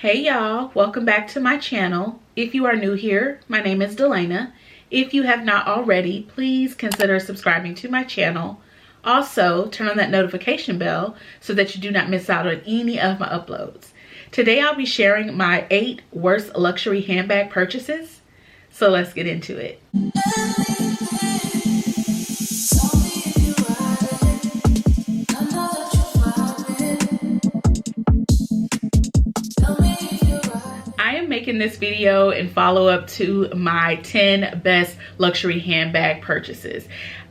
Hey y'all, welcome back to my channel. If you are new here, my name is Delana. If you have not already, please consider subscribing to my channel. Also, turn on that notification bell so that you do not miss out on any of my uploads. Today I'll be sharing my 8 worst luxury handbag purchases. So let's get into it. Making this video in follow-up to my 10 best luxury handbag purchases.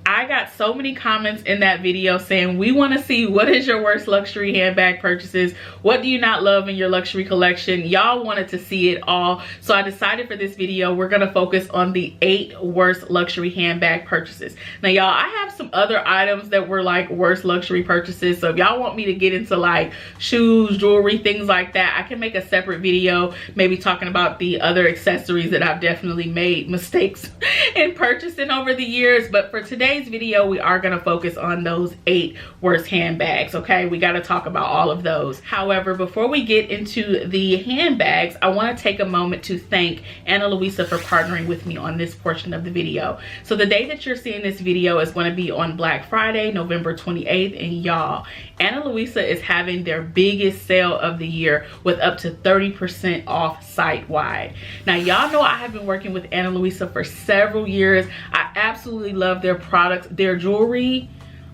I got so many comments in that video saying we want to see what is your worst luxury handbag purchases, what do you not love in your luxury collection. Y'all wanted to see it all, so I decided for this video we're gonna focus on the 8 worst luxury handbag purchases. Now y'all, I have some other items that were like worst luxury purchases, so if y'all want me to get into like shoes, jewelry, things like that, I can make a separate video maybe talking about the other accessories that I've definitely made mistakes in purchasing over the years. But for today's video we are going to focus on those 8 worst handbags. Okay, we got to talk about all of those. However, before we get into the handbags, I want to take a moment to thank Ana Luisa for partnering with me on this portion of the video. So the day that you're seeing this video is going to be on Black Friday, November 28th, and y'all, Ana Luisa is having their biggest sale of the year with up to 30% off site-wide. Now y'all know I have been working with Ana Luisa for several years. I absolutely love their products, their jewelry,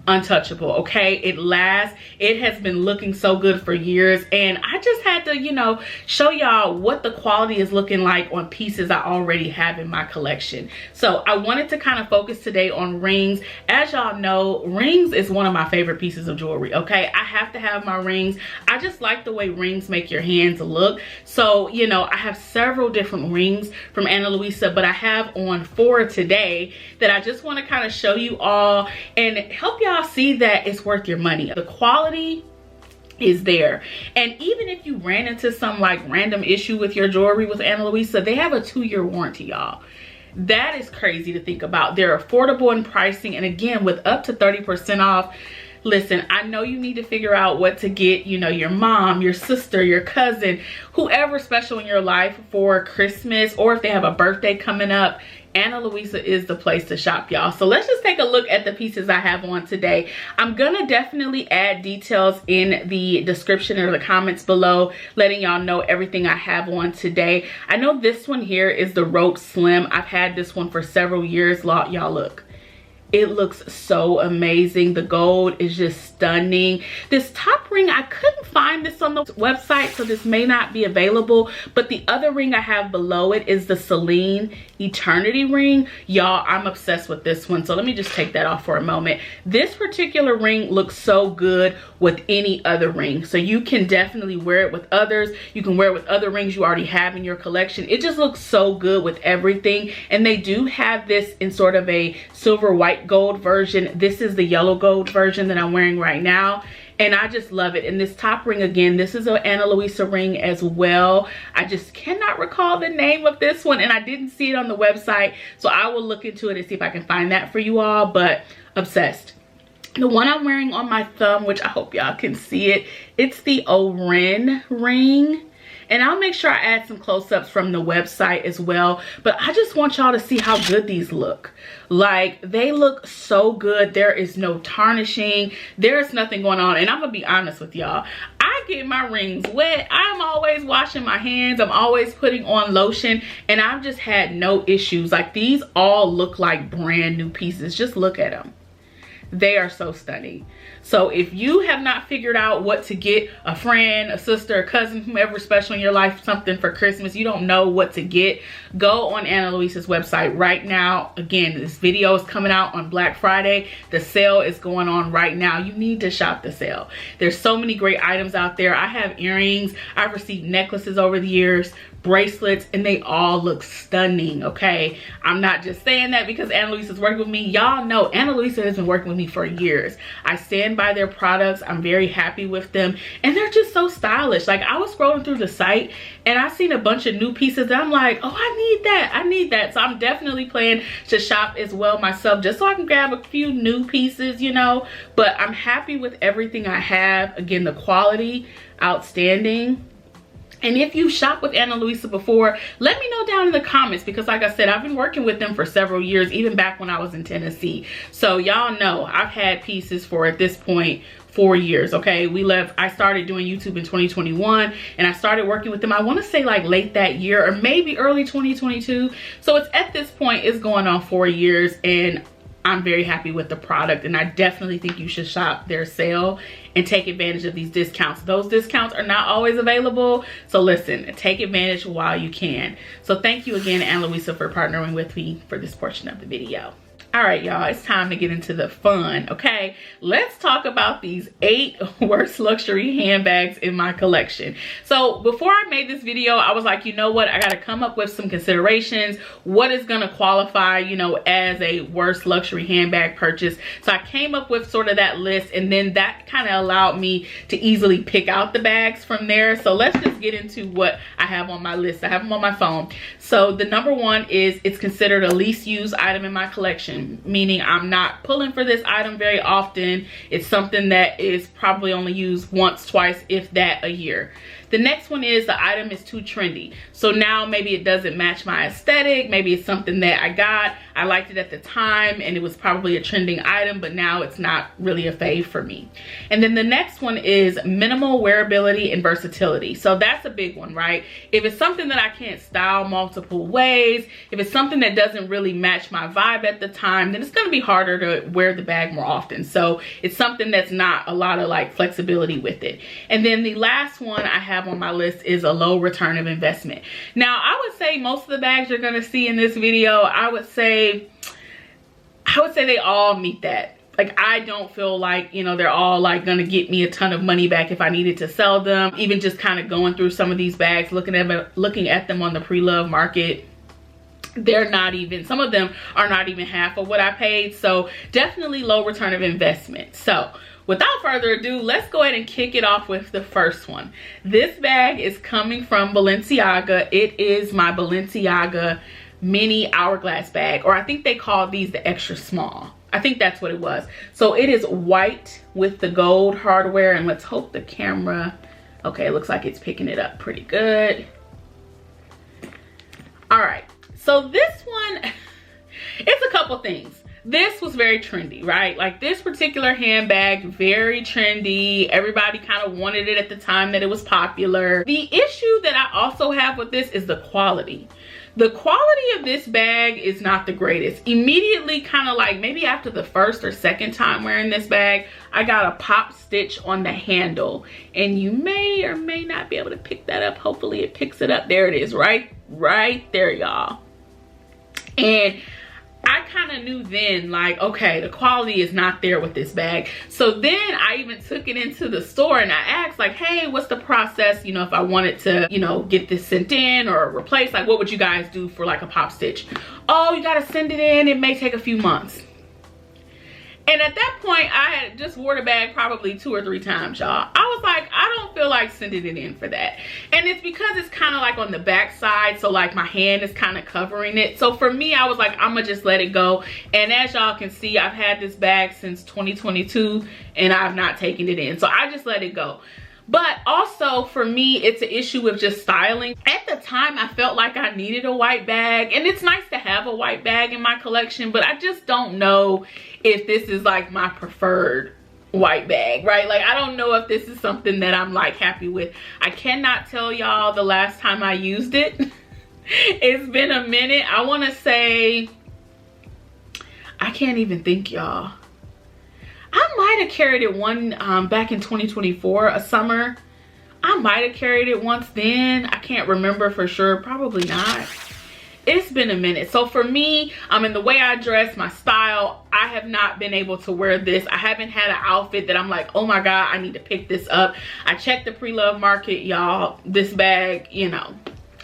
untouchable. Okay, it lasts. It has been looking so good for years, and I just had to, you know, show y'all what the quality is looking like on pieces I already have in my collection. So I wanted to kind of focus today on rings. As y'all know, rings is one of my favorite pieces of jewelry. Okay, I have to have my rings. I just like the way rings make your hands look. So, you know, I have several different rings from Ana Luisa, but I have on 4 today that I just want to kind of show you all and help y'all see that it's worth your money. The quality is there, and even if you ran into some like random issue with your jewelry with Ana Luisa, they have a 2-year warranty, y'all. That is crazy to think about. They're affordable in pricing, and again, with up to 30% off. Listen, I know you need to figure out what to get, you know, your mom, your sister, your cousin, whoever special in your life for Christmas, or if they have a birthday coming up. Ana Luisa is the place to shop, y'all. So let's just take a look at the pieces I have on today. I'm gonna definitely add details in the description or the comments below, letting y'all know everything I have on today. I know this one here is the Rope Slim. I've had this one for several years. Y'all look. It looks so amazing. The gold is just stunning. This top ring, I couldn't find this on the website, so this may not be available, but the other ring I have below it is the Celine Eternity ring. Y'all, I'm obsessed with this one, so let me just take that off for a moment. This particular ring looks so good with any other ring, so you can definitely wear it with others. You can wear it with other rings you already have in your collection. It just looks so good with everything, and they do have this in sort of a silver white gold version. This is the yellow gold version that I'm wearing right now, and I just love it. And this top ring, again, this is an Ana Luisa ring as well. I just cannot recall the name of this one, and I didn't see it on the website, so I will look into it and see if I can find that for you all. But obsessed. The one I'm wearing on my thumb, which I hope y'all can see it, it's the Oren ring. And I'll make sure I add some close-ups from the website as well. But I just want y'all to see how good these look. Like, they look so good. There is no tarnishing. There's nothing going on. And I'm going to be honest with y'all. I get my rings wet. I'm always washing my hands. I'm always putting on lotion. And I've just had no issues. Like, these all look like brand new pieces. Just look at them. They are so stunning. So if you have not figured out what to get a friend, a sister, a cousin, whomever special in your life, something for Christmas, you don't know what to get, go on Ana Luisa's website right now. Again, this video is coming out on Black Friday. The sale is going on right now. You need to shop the sale. There's so many great items out there. I have earrings. I've received necklaces over the years, bracelets, and they all look stunning. Okay, I'm not just saying that because Ana Luisa is working with me. Y'all know Ana Luisa has been working with me for years. I stand by their products. I'm very happy with them, and they're just so stylish. Like, I was scrolling through the site and I seen a bunch of new pieces that I'm like, oh, I need that, I need that. So I'm definitely planning to shop as well myself, just so I can grab a few new pieces, you know. But I'm happy with everything I have. Again, the quality, outstanding. And if you shop with Ana Luisa before, let me know down in the comments, because like I said, I've been working with them for several years, even back when I was in Tennessee. So y'all know I've had pieces for, at this point, 4 years. Okay, I started doing YouTube in 2021, and I started working with them, I want to say like late that year or maybe early 2022. So it's, at this point, it's going on 4 years, and I'm very happy with the product, and I definitely think you should shop their sale and take advantage of these discounts. Those discounts are not always available, so listen, take advantage while you can. So thank you again, Ana Luisa, for partnering with me for this portion of the video. All right, y'all, it's time to get into the fun, okay? Let's talk about these 8 worst luxury handbags in my collection. So before I made this video, I was like, you know what? I got to come up with some considerations. What is going to qualify, you know, as a worst luxury handbag purchase? So I came up with sort of that list, and then that kind of allowed me to easily pick out the bags from there. So let's just get into what I have on my list. I have them on my phone. So the number 1 is, it's considered a least used item in my collection, meaning I'm not pulling for this item very often. It's something that is probably only used once, twice, if that, a year. The next one is, the item is too trendy. So now maybe it doesn't match my aesthetic. Maybe it's something that I got, I liked it at the time, and it was probably a trending item, but now it's not really a fave for me. And then the next one is minimal wearability and versatility. So that's a big one, right? If it's something that I can't style multiple ways, if it's something that doesn't really match my vibe at the time, then it's going to be harder to wear the bag more often. So it's something that's not a lot of like flexibility with it. And then the last one I have on my list is a low return of investment. Now, I would say most of the bags you're going to see in this video, I would say they all meet that. Like, I don't feel like, you know, they're all like gonna get me a ton of money back if I needed to sell them. Even just kind of going through some of these bags, looking at them on the pre-love market, they're not even, some of them are not even half of what I paid. So definitely low return of investment. So without further ado, let's go ahead and kick it off with the first one. This bag is coming from Balenciaga. It is my Balenciaga mini hourglass bag, or I think they call these the extra small. I think that's what it was. So it is white with the gold hardware, and let's hope the camera, okay, it looks like it's picking it up pretty good. All right, so this one, it's a couple things. This was very trendy, right? Like, this particular handbag, very trendy. Everybody kind of wanted it at the time that it was popular. The issue that I also have with this is the quality. The quality of this bag is not the greatest. Immediately, kind of like maybe after the first or second time wearing this bag, I got a pop stitch on the handle, and you may or may not be able to pick that up. Hopefully it picks it up. There it is, right there, y'all. And I kind of knew then, like, okay, the quality is not there with this bag. So then I even took it into the store and I asked, like, hey, what's the process, you know, if I wanted to, you know, get this sent in or replaced, like, what would you guys do for like a pop stitch? Oh, you got to send it in. It may take a few months. And at that point, I had just wore the bag probably 2 or 3 times, y'all. I was like, I don't feel like sending it in for that. And it's because it's kind of like on the back side, so like my hand is kind of covering it. So for me, I was like, I'm gonna just let it go. And as y'all can see, I've had this bag since 2022 and I've not taken it in. So I just let it go. But also for me, it's an issue with just styling. At the time, I felt like I needed a white bag, and it's nice to have a white bag in my collection, but I just don't know if this is like my preferred white bag, right? Like, I don't know if this is something that I'm like happy with. I cannot tell y'all the last time I used it. It's been a minute. I want to say, I can't even think, y'all. I might have carried it one back in 2024, a summer. I might have carried it once then. I can't remember for sure. Probably not. It's been a minute. So for me, in the way I dress, my style, I have not been able to wear this. I haven't had an outfit that I'm like, oh my God, I need to pick this up. I checked the pre-love market, y'all. This bag, you know,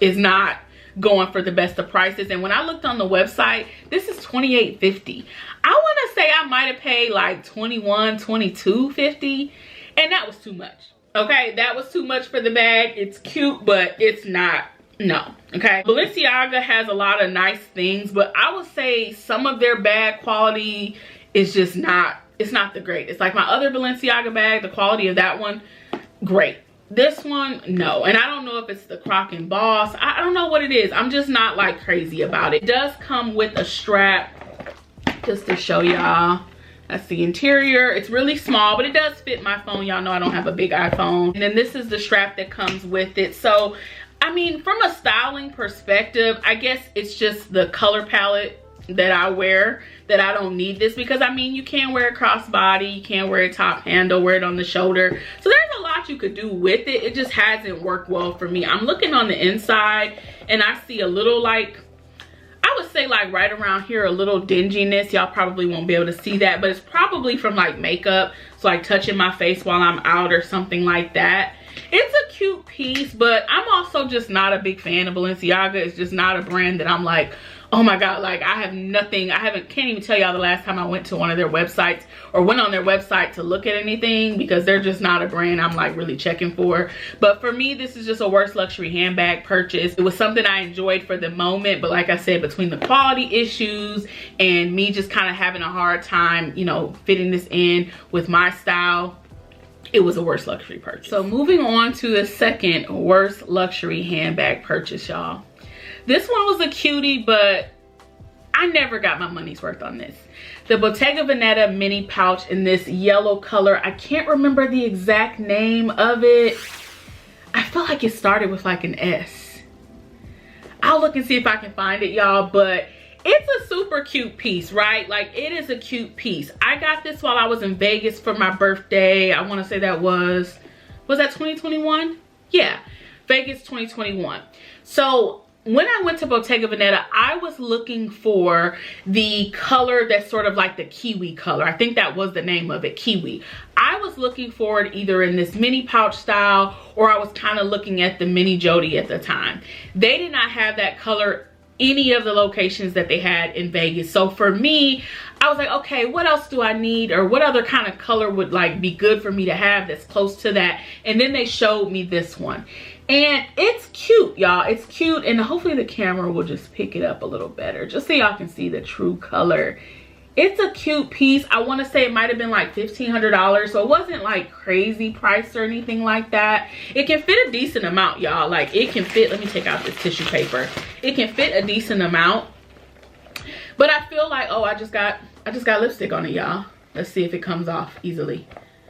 is not going for the best of prices. And when I looked on the website, this is $28.50. I want to say I might have paid like $21, $22.50, and that was too much. Okay, that was too much for the bag. It's cute, but it's not, no. Okay, Balenciaga has a lot of nice things, but I would say some of their bag quality is just not, it's not the greatest. Like my other Balenciaga bag, the quality of that one, great. This one, no. And I don't know if it's the Croc and Boss. I don't know what it is. I'm just not like crazy about it. It does come with a strap, just to show y'all. That's the interior. It's really small, but it does fit my phone. Y'all know I don't have a big iPhone. And then this is the strap that comes with it. So, I mean, from a styling perspective, I guess it's just the color palette that I wear that I don't need this, because I mean, you can wear it crossbody, you can wear it top handle, wear it on the shoulder. So there's a lot you could do with it. It just hasn't worked well for me. I'm looking on the inside and I see a little, like, I would say like right around here, a little dinginess. Y'all probably won't be able to see that, but it's probably from like makeup. So like touching my face while I'm out or something like that. It's a cute piece, but I'm also just not a big fan of Balenciaga. It's just not a brand that I'm like, oh my God, like I have nothing. Can't even tell y'all the last time I went to one of their websites or went on their website to look at anything, because they're just not a brand I'm like really checking for. But for me, this is just a worst luxury handbag purchase. It was something I enjoyed for the moment, but like I said, between the quality issues and me just kind of having a hard time, you know, fitting this in with my style, it was a worst luxury purchase. So moving on to the second worst luxury handbag purchase, y'all. This one was a cutie, but I never got my money's worth on this. The Bottega Veneta mini pouch in this yellow color. I can't remember the exact name of it. I feel like it started with like an S. I'll look and see if I can find it, y'all, but it's a super cute piece, right? Like, it is a cute piece. I got this while I was in Vegas for my birthday. I want to say that was that 2021? Yeah, Vegas 2021. So when I went to Bottega Veneta, I was looking for the color that's sort of like the kiwi color. I think that was the name of it, kiwi. I was looking for it either in this mini pouch style, or I was kind of looking at the mini Jody at the time. They did not have that color any of the locations that they had in Vegas. So for me, I was like, okay, what else do I need, or what other kind of color would like be good for me to have that's close to that? And then they showed me this one, and it's cute, y'all. It's cute, and hopefully the camera will just pick it up a little better, just so y'all can see the true color. It's a cute piece. I want to say it might have been like $1,500, so it wasn't like crazy price or anything like that. It can fit a decent amount, y'all. Like, it can fit, let me take out this tissue paper. It can fit a decent amount, but I feel like, oh, I just got lipstick on it, y'all. Let's see if it comes off easily.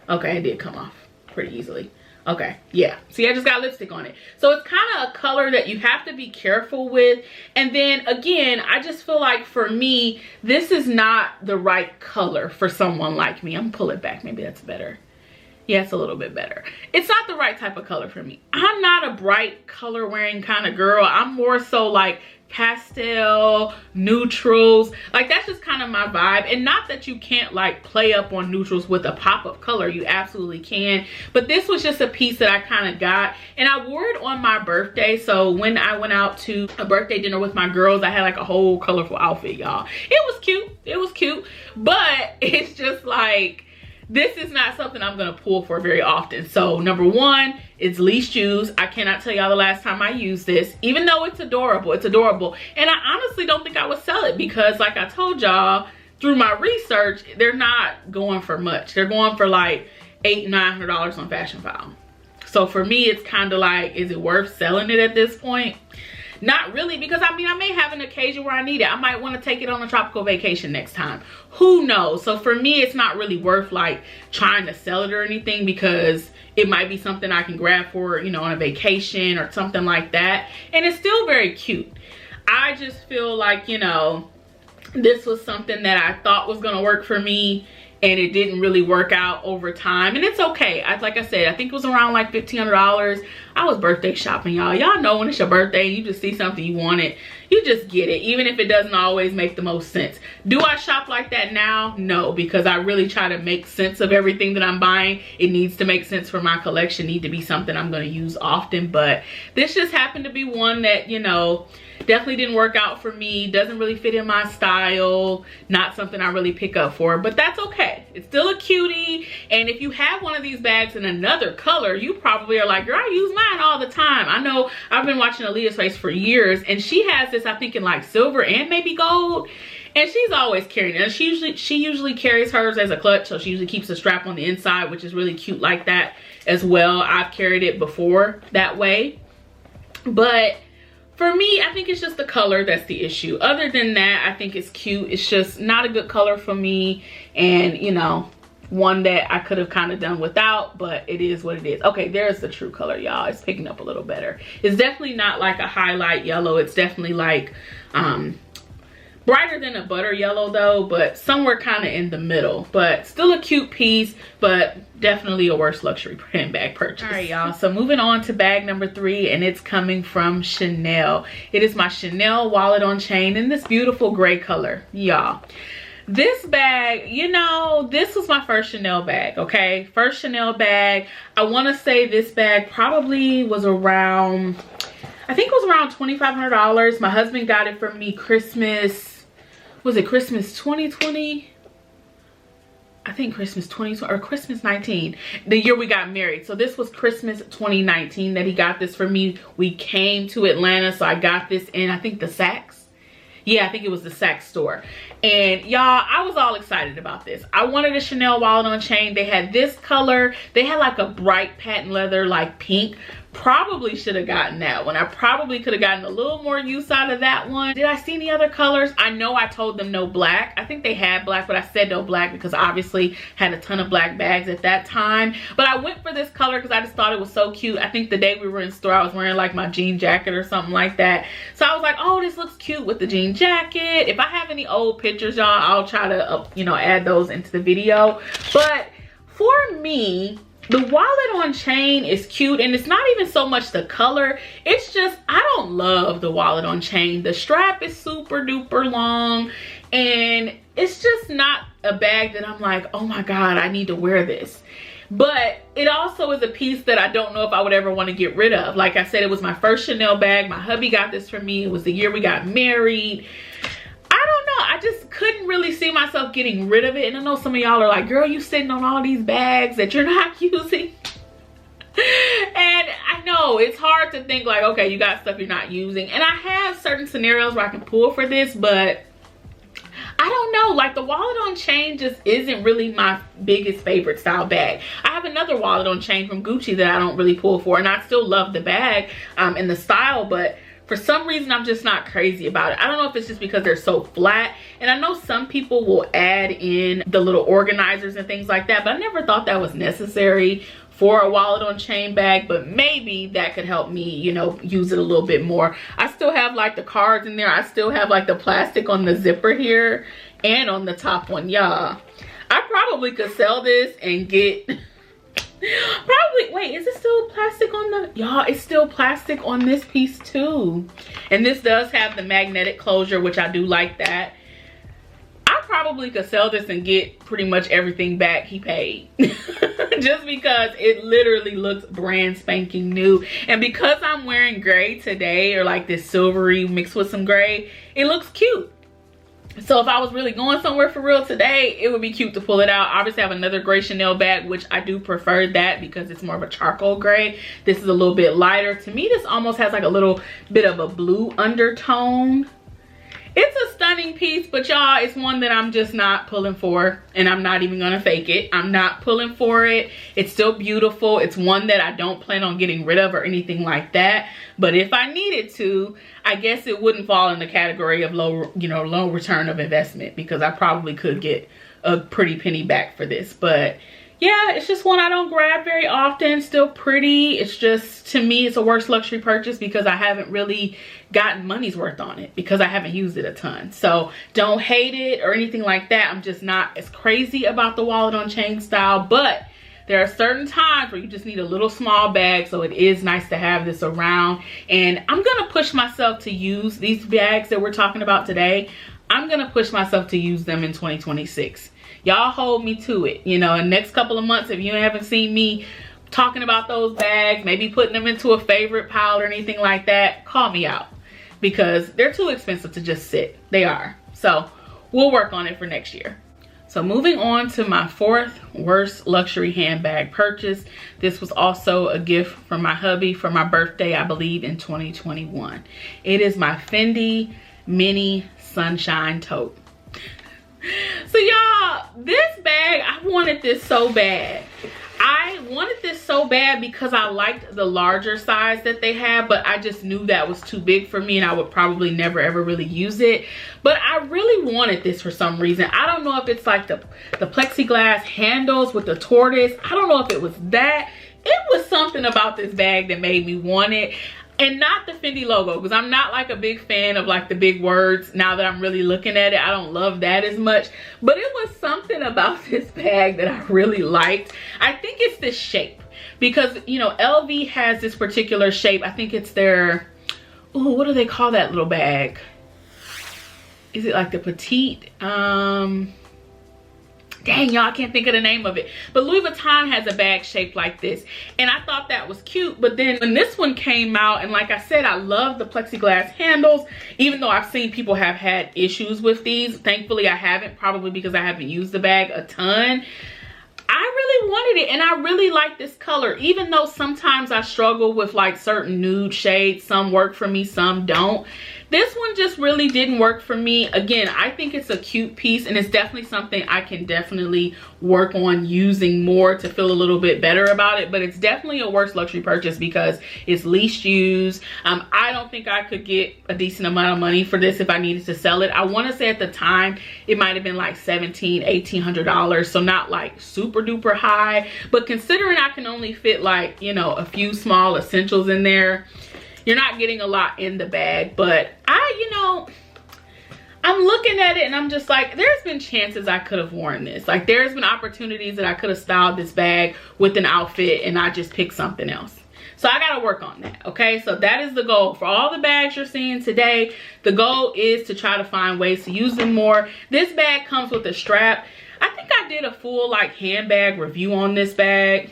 Okay, it did come off pretty easily. Okay, yeah, see, I just got lipstick on it. So it's kind of a color that you have to be careful with. And then again, I just feel like for me, this is not the right color for someone like me. I'm gonna pull it back, maybe that's better. Yeah, it's a little bit better. It's not the right type of color for me. I'm not a bright color wearing kind of girl. I'm more so like pastel, neutrals. Like, that's just kind of my vibe. And not that you can't like play up on neutrals with a pop of color. You absolutely can. But this was just a piece that I kind of got. And I wore it on my birthday. So when I went out to a birthday dinner with my girls, I had like a whole colorful outfit, y'all. It was cute. It was cute. But it's just like, this is not something I'm gonna pull for very often. So number one, it's least used. I cannot tell y'all the last time I used this, even though it's adorable. It's adorable. And I honestly don't think I would sell it, because like I told y'all through my research, they're not going for much. They're going for like $800-900 on Fashion File. So for me, it's kind of like, is it worth selling it at this point? Not really, because I mean, I may have an occasion where I need it. I might want to take it on a tropical vacation next time. Who knows? So for me, it's not really worth like trying to sell it or anything, because it might be something I can grab for, you know, on a vacation or something like that. And it's still very cute. I just feel like, you know, this was something that I thought was going to work for me, and it didn't really work out over time. And it's okay. Like I said, I think it was around like $1,500. I was birthday shopping, y'all. Y'all know when it's your birthday and you just see something you want it, you just get it, even if it doesn't always make the most sense. Do I shop like that now? No, because I really try to make sense of everything that I'm buying. It needs to make sense for my collection, need to be something I'm going to use often. But this just happened to be one that, you know, definitely didn't work out for me. Doesn't really fit in my style. Not something I really pick up for, but that's okay. bag. It's still a cutie. And if you have one of these bags in another color, you probably are like, girl, I use mine all the time. I know I've been watching Aaliyah's face for years, and she has this, I think, in like silver and maybe gold. And she's always carrying it. And she usually carries hers as a clutch, so she usually keeps the strap on the inside, which is really cute like that as well. I've carried it before that way. But for me, I think it's just the color that's the issue. Other than that, I think it's cute. It's just not a good color for me. And, you know, one that I could have kind of done without, but it is what it is. Okay, there's the true color, y'all. It's picking up a little better. It's definitely not like a highlight yellow. It's definitely like brighter than a butter yellow though, but somewhere kind of in the middle. But still a cute piece, but definitely a worse luxury handbag purchase. All right, y'all, so moving on to bag number 3, and it's coming from Chanel. It is my Chanel wallet on chain in this beautiful gray color, y'all. This bag, you know, this was my first Chanel bag, okay? First Chanel bag. I want to say this bag probably was around, I think it was around $2,500. My husband got it for me Christmas, was it Christmas 2020? I think Christmas 2020 or Christmas 19, the year we got married. So this was Christmas 2019 that he got this for me. We came to Atlanta, so I got this in, I think, the Saks. Yeah, I think it was the Saks store. And y'all, I was all excited about this. I wanted a Chanel wallet on chain. They had this color. They had like a bright patent leather, like pink. Probably should have gotten that one. I probably could have gotten a little more use out of that one. Did I see any other colors? I know I told them no black. I think they had black, but I said no black because I obviously had a ton of black bags at that time. But I went for this color because I just thought it was so cute. I think the day we were in store, I was wearing like my jean jacket or something like that. So I was like, oh, this looks cute with the jean jacket. If I have any old pictures, y'all, I'll try to, you know, add those into the video. But for me, the wallet on chain is cute, and it's not even so much the color. It's just, I don't love the wallet on chain. The strap is super duper long, and it's just not a bag that I'm like, oh my God, I need to wear this. But it also is a piece that I don't know if I would ever want to get rid of. Like I said, it was my first Chanel bag. My hubby got this for me. It was the year we got married. I don't know, I just couldn't really see myself getting rid of it. And I know some of y'all are like, girl, you sitting on all these bags that you're not using. And I know it's hard to think like, okay, you got stuff you're not using. And I have certain scenarios where I can pull for this, but I don't know, like the wallet on chain just isn't really my biggest favorite style bag. I have another wallet on chain from Gucci that I don't really pull for, and I still love the bag and the style, but for some reason, I'm just not crazy about it. I don't know if it's just because they're so flat. And I know some people will add in the little organizers and things like that, but I never thought that was necessary for a wallet on chain bag. But maybe that could help me, you know, use it a little bit more. I still have like the cards in there. I still have like the plastic on the zipper here and on the top one, y'all. I probably could sell this and get... Probably, wait, is it still plastic on the, y'all, it's still plastic on this piece too. And this does have the magnetic closure, which I do like that. I probably could sell this and get pretty much everything back he paid. Just because it literally looks brand spanking new. And because I'm wearing gray today, or like this silvery mixed with some gray, it looks cute. So if I was really going somewhere for real today, it would be cute to pull it out. Obviously, I have another gray Chanel bag, which I do prefer that because it's more of a charcoal gray. This is a little bit lighter. To me, this almost has like a little bit of a blue undertone. It's a stunning piece, but y'all, it's one that I'm just not pulling for, and I'm not even gonna fake it. I'm not pulling for it. It's still beautiful. It's one that I don't plan on getting rid of or anything like that. But if I needed to, I guess it wouldn't fall in the category of low, you know, low return of investment, because I probably could get a pretty penny back for this. But yeah, it's just one I don't grab very often. Still pretty. It's just, to me, it's a worse luxury purchase because I haven't really gotten money's worth on it, because I haven't used it a ton. So don't hate it or anything like that. I'm just not as crazy about the wallet on chain style, but there are certain times where you just need a little small bag, so it is nice to have this around. And I'm gonna push myself to use these bags that we're talking about today. I'm gonna push myself to use them in 2026. Y'all hold me to it. You know, in the next couple of months, if you haven't seen me talking about those bags, maybe putting them into a favorite pile or anything like that, call me out, because they're too expensive to just sit. They are. So we'll work on it for next year. So moving on to my fourth worst luxury handbag purchase. This was also a gift from my hubby for my birthday, I believe in 2021. It is my Fendi Mini Sunshine Tote. So y'all, this bag, I wanted this so bad. I wanted this so bad because I liked the larger size that they had, but I just knew that was too big for me and I would probably never ever really use it. But I really wanted this for some reason. I don't know if it's like the plexiglass handles with the tortoise. I don't know if it was that. It was something about this bag that made me want it. And not the Fendi logo, because I'm not like a big fan of like the big words. Now that I'm really looking at it, I don't love that as much. But it was something about this bag that I really liked. I think it's the shape, because you know, LV has this particular shape. I think it's their, ooh, what do they call that little bag? Is it like the petite? Dang, y'all, I can't think of the name of it. But Louis Vuitton has a bag shaped like this. And I thought that was cute. But then when this one came out, and like I said, I love the plexiglass handles. Even though I've seen people have had issues with these. Thankfully, I haven't. Probably because I haven't used the bag a ton. I really wanted it, and I really like this color. Even though sometimes I struggle with like certain nude shades. Some work for me, some don't. This one just really didn't work for me. Again, I think it's a cute piece, and it's definitely something I can definitely work on using more to feel a little bit better about it. But it's definitely a worse luxury purchase because it's least used. I don't think I could get a decent amount of money for this if I needed to sell it. I want to say at the time it might have been like $1,700–1,800, so not like super duper high. But considering I can only fit like, you know, a few small essentials in there, you're not getting a lot in the bag. But I'm looking at it and I'm just like, there's been chances I could have worn this. Like, there's been opportunities that I could have styled this bag with an outfit and I just picked something else. So I gotta work on that, okay? So that is the goal. For all the bags you're seeing today, the goal is to try to find ways to use them more. This bag comes with a strap. I think I did a full like handbag review on this bag.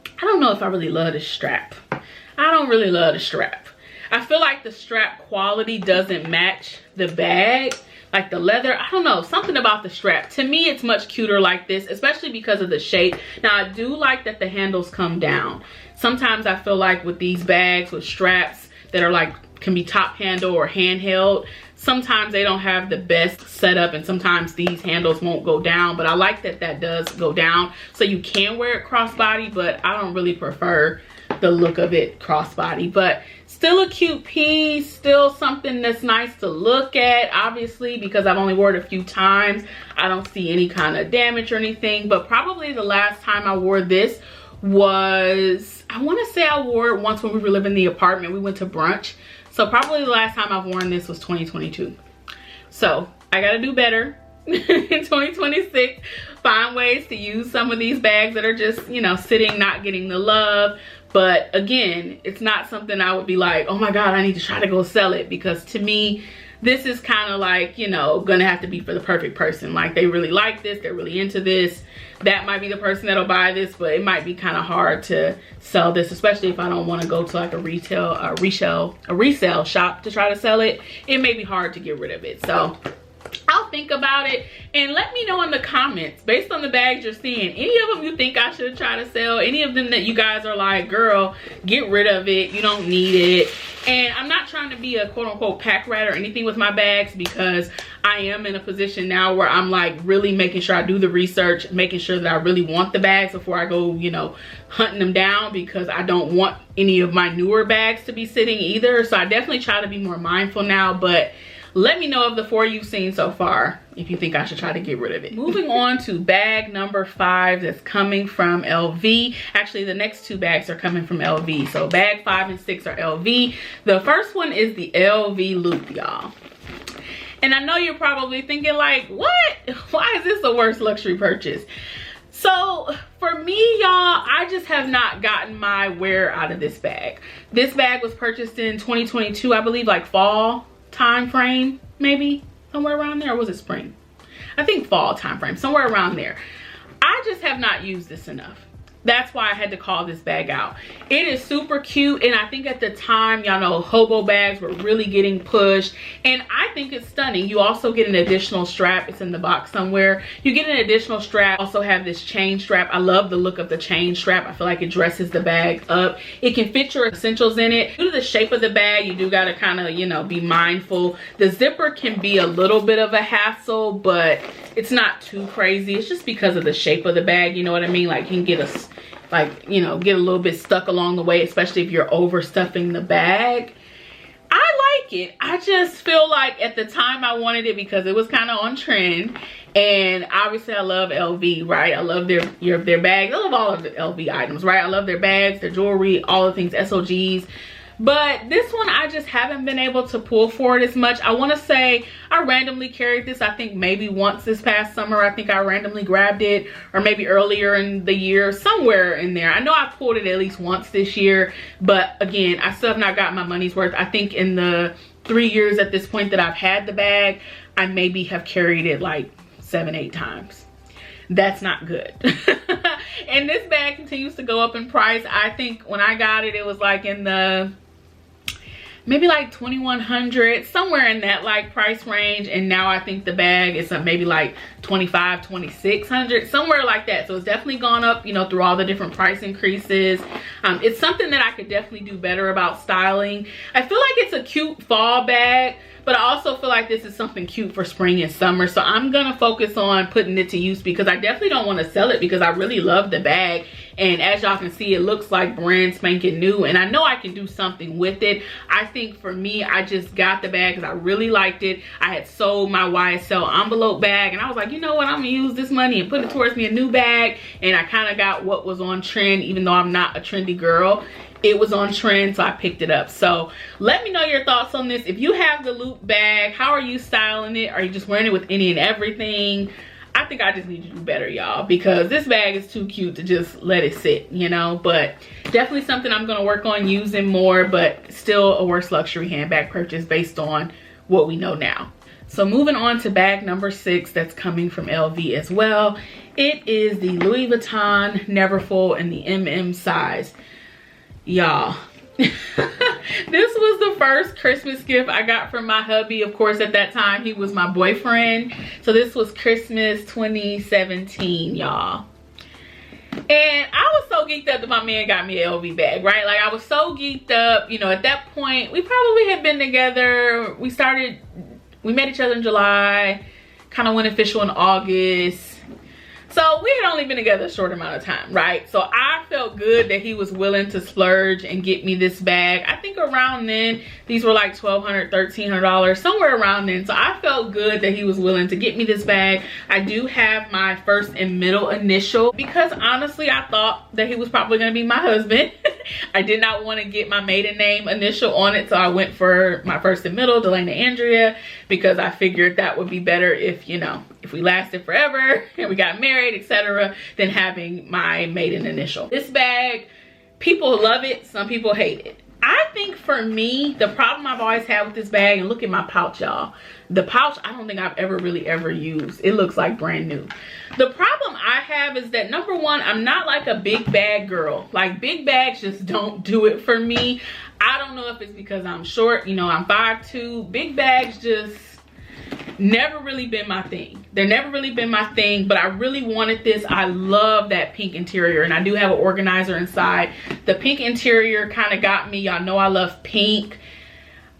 I don't know if I really love this strap. I don't really love the strap. I feel like the strap quality doesn't match the bag. Like the leather, I don't know, something about the strap. To me, it's much cuter like this, especially because of the shape. Now, I do like that the handles come down. Sometimes I feel like with these bags with straps that are like, can be top handle or handheld, sometimes they don't have the best setup, and sometimes these handles won't go down. But I like that that does go down, so you can wear it crossbody, but I don't really prefer the look of it crossbody. But still a cute piece, still something that's nice to look at. Obviously, because I've only worn it a few times, I don't see any kind of damage or anything. But probably the last time I wore this was, I want to say I wore it once when we were living in the apartment. We went to brunch. So probably the last time I've worn this was 2022. So I gotta do better in 2026. Find ways to use some of these bags that are just, you know, sitting, not getting the love. But again, it's not something I would be like, oh my God, I need to try to go sell it. Because to me, this is kind of like, you know, gonna have to be for the perfect person. Like, they really like this, they're really into this. That might be the person that'll buy this, but it might be kind of hard to sell this, especially if I don't want to go to like a resale shop to try to sell it. It may be hard to get rid of it. So I'll think about it, and let me know in the comments, based on the bags you're seeing, any of them you think I should try to sell, any of them that you guys are like, girl, get rid of it, you don't need it. And I'm not trying to be a quote-unquote pack rat or anything with my bags, because I am in a position now where I'm like really making sure I do the research, making sure that I really want the bags before I go, you know, hunting them down, because I don't want any of my newer bags to be sitting either. So I definitely try to be more mindful now. But let me know of the 4 you've seen so far if you think I should try to get rid of it. Moving on to bag number 5 that's coming from LV. Actually, the next 2 bags are coming from LV. So bag 5 and 6 are LV. The first one is the LV loop, y'all. And I know you're probably thinking like, what? Why is this the worst luxury purchase? So for me, y'all, I just have not gotten my wear out of this bag. This bag was purchased in 2022, I believe, like fall time frame, maybe somewhere around there. Or was it spring? I think fall time frame, somewhere around there. I just have not used this enough. That's why I had to call this bag out. It is super cute, and I think at the time, y'all know, hobo bags were really getting pushed, and I think it's stunning. You also get an additional strap. It's in the box somewhere. You get an additional strap. Also have this chain strap. I love the look of the chain strap. I feel like it dresses the bag up. It can fit your essentials in it. Due to the shape of the bag, you do got to kind of, you know, be mindful. The zipper can be a little bit of a hassle, but it's not too crazy. It's just because of the shape of the bag, you know what I mean? Like, you can get get a little bit stuck along the way, especially if you're overstuffing the bag. I like it. I just feel like at the time I wanted it because it was kind of on trend, and obviously I love LV, right? I love their bags. I love all of the LV items, right? I love their bags, their jewelry, all the things, SOGs. But this one, I just haven't been able to pull for it as much. I want to say I randomly carried this, I think maybe once this past summer. I think I randomly grabbed it, or maybe earlier in the year, somewhere in there. I know I pulled it at least once this year, but again, I still have not got my money's worth. I think in the 3 years at this point that I've had the bag, I maybe have carried it like 7-8 times. That's not good. And this bag continues to go up in price. I think when I got it, it was like in the maybe like $2,100, somewhere in that like price range, and now I think the bag is maybe like $2,500, $2,600, somewhere like that. So it's definitely gone up, you know, through all the different price increases. It's something that I could definitely do better about styling. I feel like it's a cute fall bag, but I also feel like this is something cute for spring and summer. So I'm gonna focus on putting it to use, because I definitely don't want to sell it, because I really love the bag. And as y'all can see, it looks like brand spanking new, and I know I can do something with it. I think for me, I just got the bag because I really liked it. I had sold my YSL envelope bag, and I was like, you know what, I'm gonna use this money and put it towards me a new bag. And I kind of got what was on trend, even though I'm not a trendy girl. It was on trend, so I picked it up. So let me know your thoughts on this. If you have the loop bag, how are you styling it? Are you just wearing it with any and everything? I think I just need to do better, y'all, because this bag is too cute to just let it sit, you know. But definitely something I'm gonna work on using more, but still a worst luxury handbag purchase based on what we know now. So moving on to bag number 6, that's coming from LV as well. It is the Louis Vuitton Neverfull in the MM size. Y'all, this was the first Christmas gift I got from my hubby. Of course, at that time, he was my boyfriend. So this was Christmas 2017, y'all. And I was so geeked up that my man got me an LV bag, right? Like, I was so geeked up. You know, at that point, we probably had been together. We met each other in July, kind of went official in August. So we had only been together a short amount of time, right? So I felt good that he was willing to splurge and get me this bag. I think around then, these were like $1,200, $1,300, somewhere around then. So I felt good that he was willing to get me this bag. I do have my first and middle initial, because honestly, I thought that he was probably gonna be my husband. I did not want to get my maiden name initial on it, so I went for my first and middle, Delana Andrea, because I figured that would be better if, you know, if we lasted forever and we got married, etc., than having my maiden initial. This bag, people love it, some people hate it. I think for me, the problem I've always had with this bag, and look at my pouch, y'all. The pouch, I don't think I've ever used. It looks like brand new. The problem I have is that, number one, I'm not like a big bag girl. Like, big bags just don't do it for me. I don't know if it's because I'm short, you know, I'm 5'2". Big bags just never really been my thing. They're never really been my thing, but I really wanted this. I love that pink interior, and I do have an organizer inside. The pink interior kind of got me. Y'all know I love pink.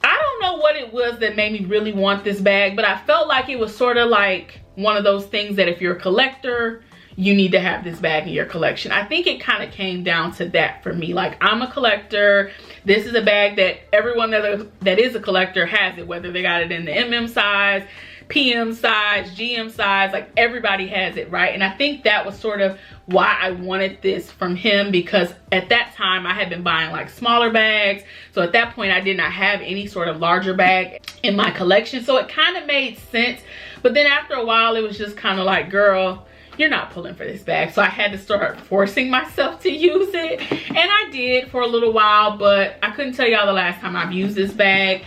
I don't know what it was that made me really want this bag, but I felt like it was sort of like one of those things that if you're a collector, you need to have this bag in your collection. I think it kind of came down to that for me. Like, I'm a collector. This is a bag that everyone that is a collector has it, whether they got it in the MM size, PM size, GM size, like everybody has it, right? And I think that was sort of why I wanted this from him, because at that time I had been buying like smaller bags. So at that point I did not have any sort of larger bag in my collection. So it kind of made sense. But then after a while, it was just kind of like, girl, you're not pulling for this bag. So I had to start forcing myself to use it, and I did for a little while, but I couldn't tell y'all the last time I've used this bag.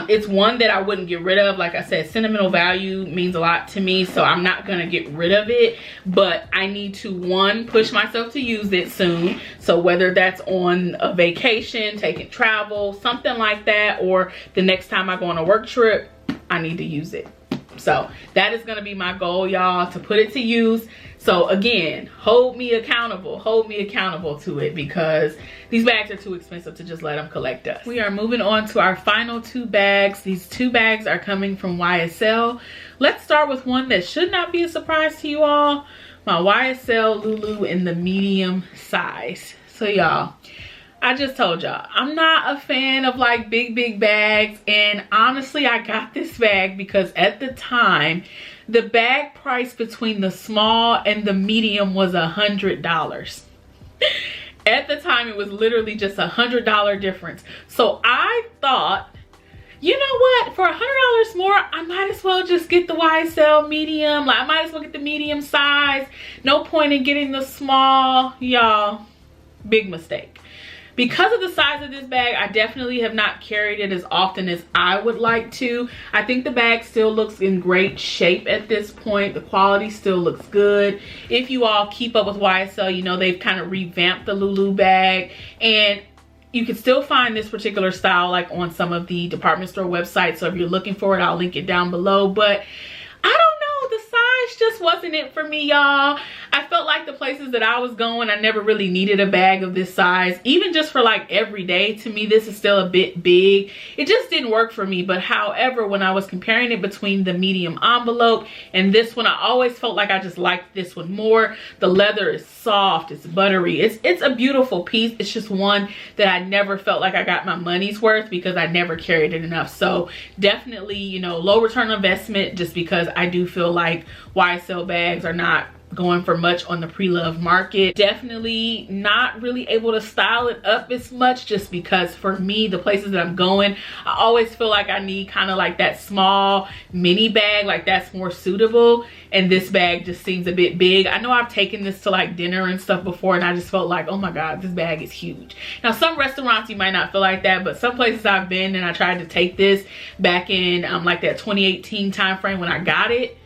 It's one that I wouldn't get rid of. Like I said, sentimental value means a lot to me, so I'm not gonna get rid of it, but I need to, one, push myself to use it soon. So whether that's on a vacation, taking travel, something like that, or the next time I go on a work trip, I need to use it. So that is gonna be my goal, y'all, to put it to use. So again, hold me accountable to it, because these bags are too expensive to just let them collect us. We are moving on to our final 2 bags. These 2 bags are coming from YSL. Let's start with one that should not be a surprise to you all. My YSL Lulu in the medium size. So y'all, I just told y'all, I'm not a fan of like big bags, and honestly I got this bag because at the time the bag price between the small and the medium was $100. At the time it was literally just $100 difference. So I thought, you know what, for $100 more, I might as well just get the YSL medium. Like, I might as well get the medium size. No point in getting the small. Y'all, big mistake. Because of the size of this bag, I definitely have not carried it as often as I would like to. I think the bag still looks in great shape at this point. The quality still looks good. If you all keep up with YSL, you know they've kind of revamped the Lulu bag, and you can still find this particular style like on some of the department store websites. So if you're looking for it, I'll link it down below. But I don't know, the size just wasn't it for me, y'all. I felt like the places that I was going, I never really needed a bag of this size. Even just for like every day, to me this is still a bit big. It just didn't work for me. But however, when I was comparing it between the medium envelope and this one, I always felt like I just liked this one more. The leather is soft, it's buttery, it's a beautiful piece. It's just one that I never felt like I got my money's worth because I never carried it enough. So definitely, you know, low return on investment, just because I do feel like YSL bags are not going for much on the pre-love market. Definitely not really able to style it up as much, just because for me, the places that I'm going, I always feel like I need kind of like that small mini bag, like that's more suitable, and this bag just seems a bit big. I know I've taken this to like dinner and stuff before, and I just felt like, oh my god, this bag is huge. Now some restaurants you might not feel like that, but some places I've been and I tried to take this back in like that 2018 time frame when I got it,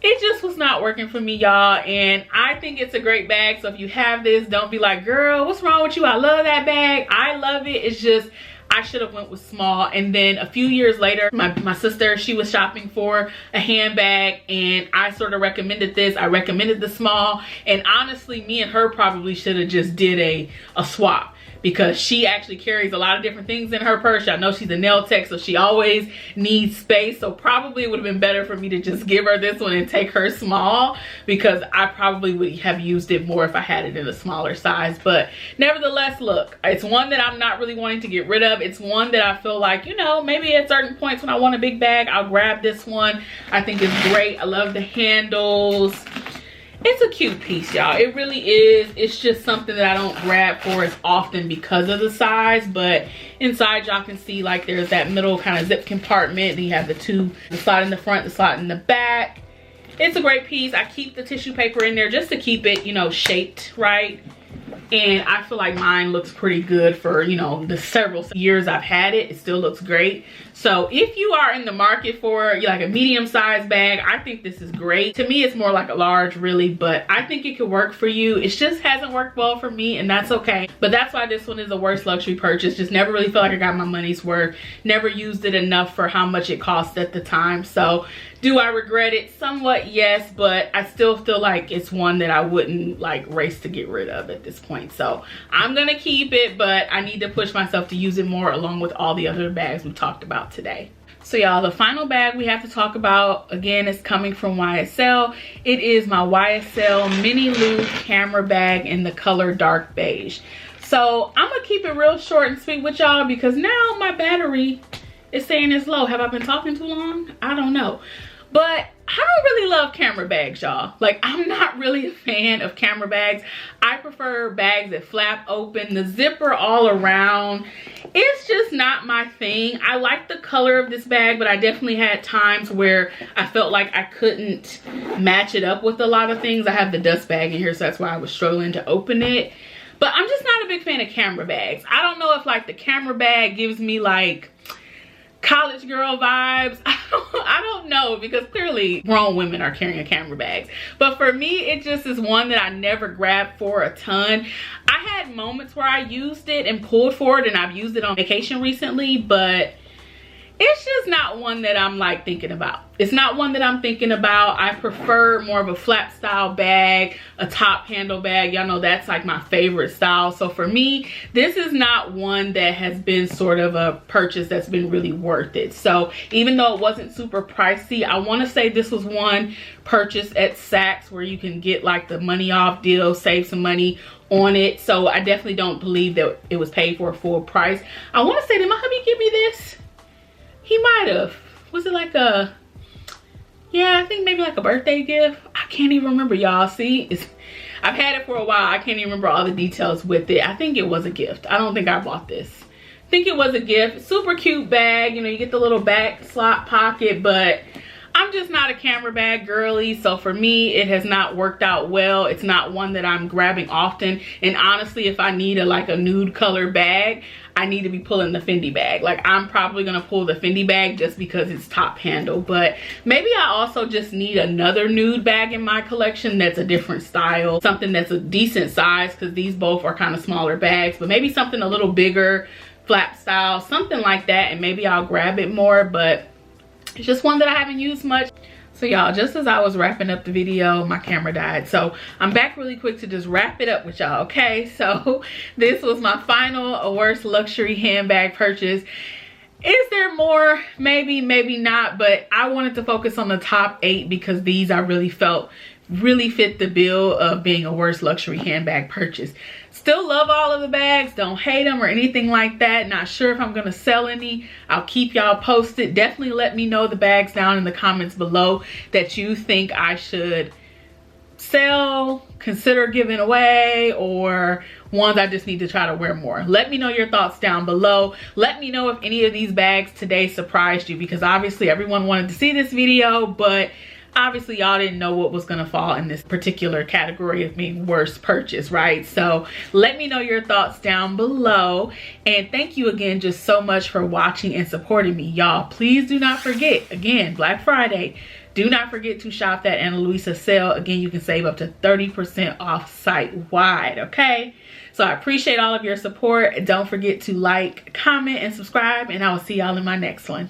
it just was not working for me, y'all. And I think it's a great bag. So if you have this, don't be like, girl, what's wrong with you? I love that bag. I love it. It's just, I should have went with small. And then a few years later, my sister, she was shopping for a handbag, and I sort of recommended this. I recommended the small, and honestly, me and her probably should have just did a swap, because she actually carries a lot of different things in her purse. I know she's a nail tech, so she always needs space. So probably it would have been better for me to just give her this one and take her small, because I probably would have used it more if I had it in a smaller size. But nevertheless, look, it's one that I'm not really wanting to get rid of. It's one that I feel like, you know, maybe at certain points when I want a big bag, I'll grab this one. I think it's great. I love the handles. It's a cute piece, y'all. It really is. It's just something that I don't grab for as often because of the size. But inside, y'all can see like there's that middle kind of zip compartment. Then you have the slot in the front, the slot in the back. It's a great piece. I keep the tissue paper in there just to keep it, you know, shaped right. And I feel like mine looks pretty good for, you know, the several years I've had it. It still looks great. So if you are in the market for like a medium sized bag, I think this is great. To me, it's more like a large really, but I think it could work for you. It just hasn't worked well for me, and that's okay. But that's why this one is the worst luxury purchase. Just never really felt like I got my money's worth. Never used it enough for how much it cost at the time. So do I regret it? Somewhat, yes, but I still feel like it's one that I wouldn't like race to get rid of at this point. So I'm gonna keep it, but I need to push myself to use it more, along with all the other bags we talked about today. So y'all, the final bag we have to talk about, again, is coming from YSL. It is my YSL Mini Lou camera bag in the color dark beige. So I'm gonna keep it real short and sweet with y'all, because now my battery is saying it's low. Have I been talking too long? I don't know. But I don't really love camera bags, y'all. Like, I'm not really a fan of camera bags. I prefer bags that flap open, the zipper all around. It's just not my thing. I like the color of this bag, but I definitely had times where I felt like I couldn't match it up with a lot of things. I have the dust bag in here, so that's why I was struggling to open it. But I'm just not a big fan of camera bags. I don't know if like the camera bag gives me like college girl vibes. I don't know, because clearly grown women are carrying camera bags. But for me, it just is one that I never grabbed for a ton. I had moments where I used it and pulled for it, and I've used it on vacation recently, but it's just not one that I'm like thinking about. It's not one that I'm thinking about. I prefer more of a flap style bag, a top handle bag. Y'all know that's like my favorite style. So for me, this is not one that has been sort of a purchase that's been really worth it. So even though it wasn't super pricey, I want to say this was one purchase at Saks where you can get like the money off deal, save some money on it. So I definitely don't believe that it was paid for a full price. I want to say, did my hubby give me this? He might have. Was it like a, yeah, I think maybe like a birthday gift. I can't even remember, y'all. See, I've had it for a while. I can't even remember all the details with it. I think it was a gift. I don't think I bought this. I think it was a gift. Super cute bag. You know, you get the little back slot pocket, but I'm just not a camera bag girly. So for me, it has not worked out well. It's not one that I'm grabbing often. And honestly, if I need like a nude color bag, I need to be pulling the Fendi bag. Like, I'm probably gonna pull the Fendi bag just because it's top handle. But maybe I also just need another nude bag in my collection that's a different style, something that's a decent size, because these both are kind of smaller bags. But maybe something a little bigger, flap style, something like that, and maybe I'll grab it more. But it's just one that I haven't used much. So y'all, just as I was wrapping up the video, my camera died. So I'm back really quick to just wrap it up with y'all, okay? So this was my final worst luxury handbag purchase. Is there more? Maybe, maybe not. But I wanted to focus on the top 8 because these I really felt really fit the bill of being a worst luxury handbag purchase. Still love all of the bags, don't hate them or anything like that. Not sure if I'm gonna sell any. I'll keep y'all posted. Definitely let me know the bags down in the comments below that you think I should sell, consider giving away, or ones I just need to try to wear more. Let me know your thoughts down below. Let me know if any of these bags today surprised you, because obviously everyone wanted to see this video, but obviously y'all didn't know what was gonna fall in this particular category of being worst purchase, right? So let me know your thoughts down below, and thank you again just so much for watching and supporting me, y'all. Please do not forget, again, Black Friday, do not forget to shop that Ana Luisa sale. Again, you can save up to 30% off site-wide, okay? So I appreciate all of your support. Don't forget to like, comment, and subscribe, and I will see y'all in my next one.